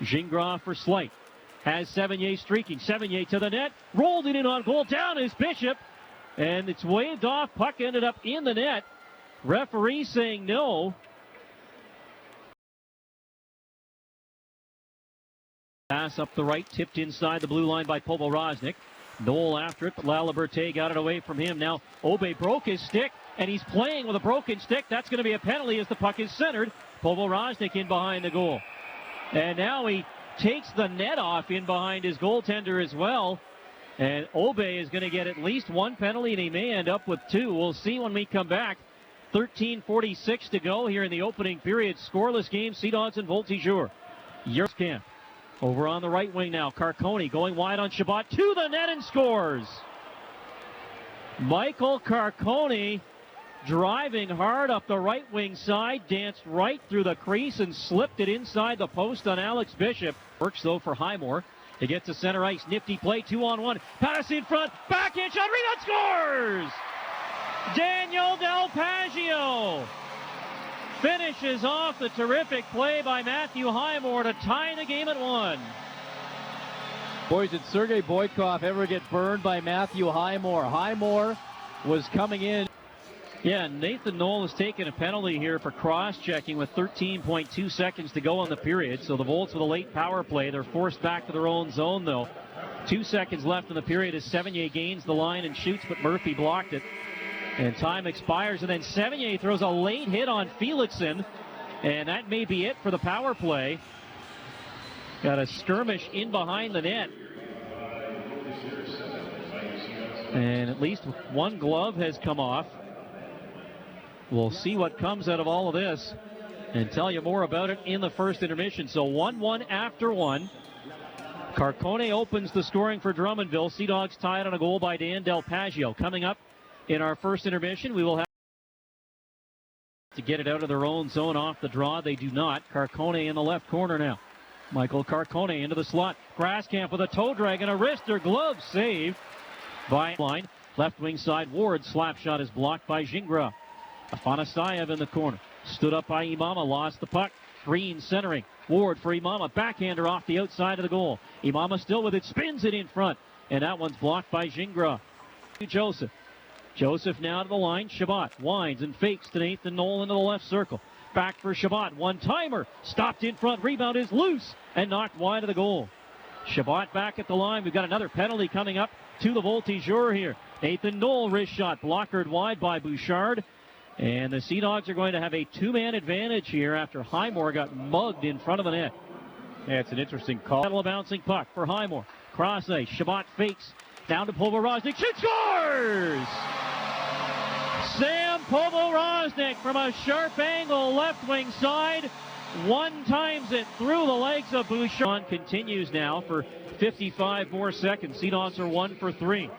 Gingras for Slight. Has Sevigny streaking. Sevigny to the net. Rolled it in on goal. Down is Bishop. And it's waved off. Puck ended up in the net. Referee saying no. Pass up the right, tipped inside the blue line by Povoroznik. Knoll after it, but Laliberte got it away from him. Now Obe broke his stick, and he's playing with a broken stick. That's going to be a penalty as the puck is centered. Povoroznik in behind the goal. And now he takes the net off in behind his goaltender as well. And Obe is going to get at least one penalty, and he may end up with two. We'll see when we come back. 13:46 to go here in the opening period. Scoreless game, Seadogs and Voltigeurs. Yerskamp. Over on the right wing now. Carcone going wide on Chabot to the net and scores. Michael Carcone driving hard up the right wing side, danced right through the crease and slipped it inside the post on Alex Bishop. Works though for Highmore. He gets to center ice. Nifty play, 2-on-1. Pass in front. Backhand shot. Rebound scores! Daniel Del Paggio finishes off the terrific play by Matthew Highmore to tie the game at 1. Boys, did Sergei Boykov ever get burned by Matthew Highmore? Highmore was coming in. Yeah, Nathan Knoll has taken a penalty here for cross-checking with 13.2 seconds to go on the period. So the Volts with a late power play. They're forced back to their own zone, though. 2 seconds left in the period as Sevigny gains the line and shoots, but Murphy blocked it. And time expires, and then Sevigny throws a late hit on Felixson, and that may be it for the power play. Got a skirmish in behind the net. And at least one glove has come off. We'll see what comes out of all of this and tell you more about it in the first intermission. So 1-1 after 1. Carcone opens the scoring for Drummondville. Seadogs tied on a goal by Dan Del Paggio. Coming up in our first intermission, we will have to get it out of their own zone off the draw. They do not. Carcone in the left corner now. Michael Carcone into the slot. Graskamp with a toe drag and a wrist or glove save by line. Left wing side, Ward. Slap shot is blocked by Gingras. Afanasayev in the corner. Stood up by Imama. Lost the puck. Green centering. Ward for Imama. Backhander off the outside of the goal. Imama still with it. Spins it in front. And that one's blocked by Gingras. Joseph. Joseph now to the line. Chabot winds and fakes to Nathan Knoll into the left circle. Back for Chabot. One-timer. Stopped in front. Rebound is loose and knocked wide of the goal. Chabot back at the line. We've got another penalty coming up to the Voltigeurs here. Nathan Knoll wrist shot blockered wide by Bouchard. And the Seadogs are going to have a two-man advantage here after Highmore got mugged in front of the net. Yeah, it's an interesting call. Battle of bouncing puck for Highmore. Cross ice. Chabot fakes. Down to Povoroznik. Shoot, scores! Sam Povoroznik from a sharp angle left wing side. One times it through the legs of Bouchard. Continues now for 55 more seconds. Seadogs are 1 for 3.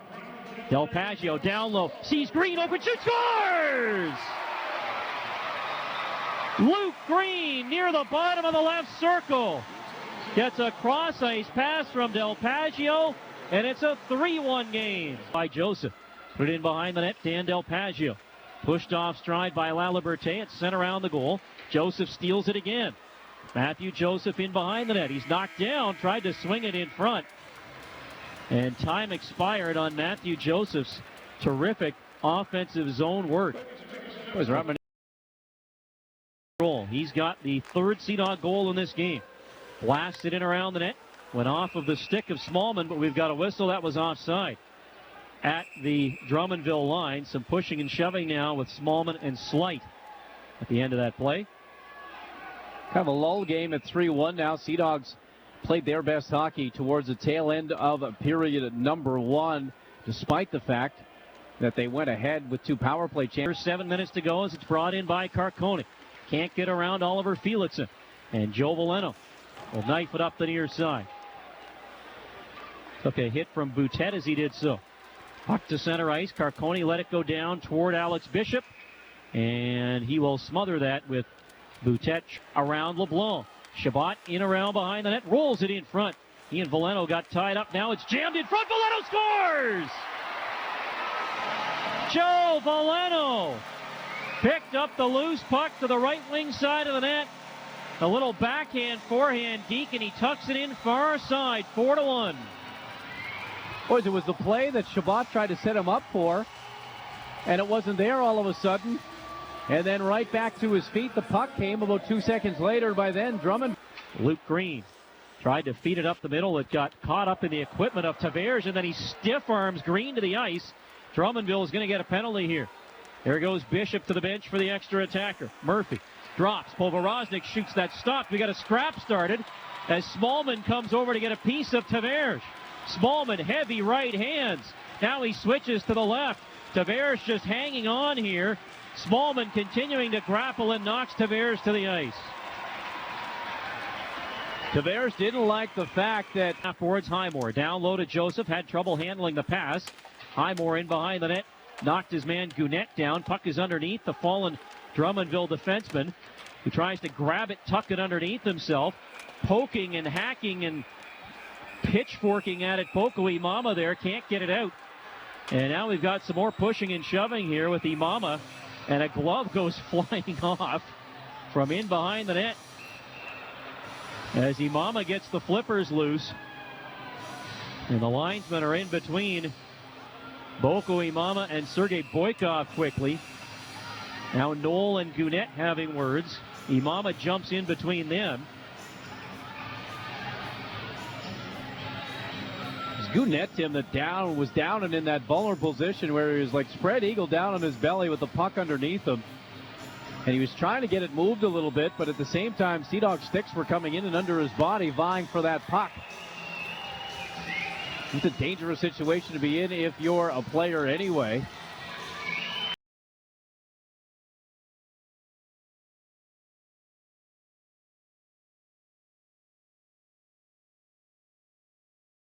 Del Paggio down low. Sees Green open. Shoot, scores! Luke Green near the bottom of the left circle. Gets a cross ice pass from Del Paggio. And it's a 3-1 game by Joseph. Put it in behind the net, Dan Del Paggio. Pushed off stride by Laliberte. It's sent around the goal. Joseph steals it again. Matthew Joseph in behind the net. He's knocked down, tried to swing it in front. And time expired on Matthew Joseph's terrific offensive zone work. He's got the third Seadog goal in this game. Blasted in around the net. Went off of the stick of Smallman, but we've got a whistle. That was offside at the Drummondville line. Some pushing and shoving now with Smallman and Slight at the end of that play. Kind of a lull game at 3-1 now. Seadogs played their best hockey towards the tail end of period number 1, despite the fact that they went ahead with 2 power play chances. 7 minutes to go as it's brought in by Carcone. Can't get around Oliver Felixson. And Joe Valeno will knife it up the near side. Took a hit from Boutet as he did so. Puck to center ice. Carcone let it go down toward Alex Bishop. And he will smother that with Boutet around LeBlanc. Chabot in around behind the net. Rolls it in front. He and Valeno got tied up. Now it's jammed in front. Valeno scores! Joe Valeno picked up the loose puck to the right wing side of the net. A little backhand, forehand deke, and he tucks it in far side, 4-1. Boys, it was the play that Shabbat tried to set him up for, and it wasn't there all of a sudden. And then right back to his feet, the puck came about 2 seconds later. By then, Drummond. Luke Green tried to feed it up the middle. It got caught up in the equipment of Tavares, and then he stiff arms Green to the ice. Drummondville is going to get a penalty here. There goes Bishop to the bench for the extra attacker. Murphy drops. Povoroznik shoots that stop. We got a scrap started as Smallman comes over to get a piece of Tavares. Smallman, heavy right hands. Now he switches to the left. Tavares just hanging on here. Smallman continuing to grapple and knocks Tavares to the ice. Tavares didn't like the fact that Afterwards, Highmore down low to Joseph, had trouble handling the pass. Highmore in behind the net, knocked his man Gounet down. Puck is underneath the fallen Drummondville defenseman, who tries to grab it, tuck it underneath himself, poking and hacking and pitchforking at it. Boko Imama there can't get it out. And now we've got some more pushing and shoving here with Imama, and a glove goes flying off from in behind the net as Imama gets the flippers loose. And the linesmen are in between Boko Imama and Sergei Boykov quickly. Now Knoll and Gounet having words. Imama jumps in between them. Gounet, Tim, that was down and in that vulnerable position where he was like spread eagle down on his belly with the puck underneath him. And he was trying to get it moved a little bit, but at the same time, Seadogs sticks were coming in and under his body, vying for that puck. It's a dangerous situation to be in if you're a player anyway.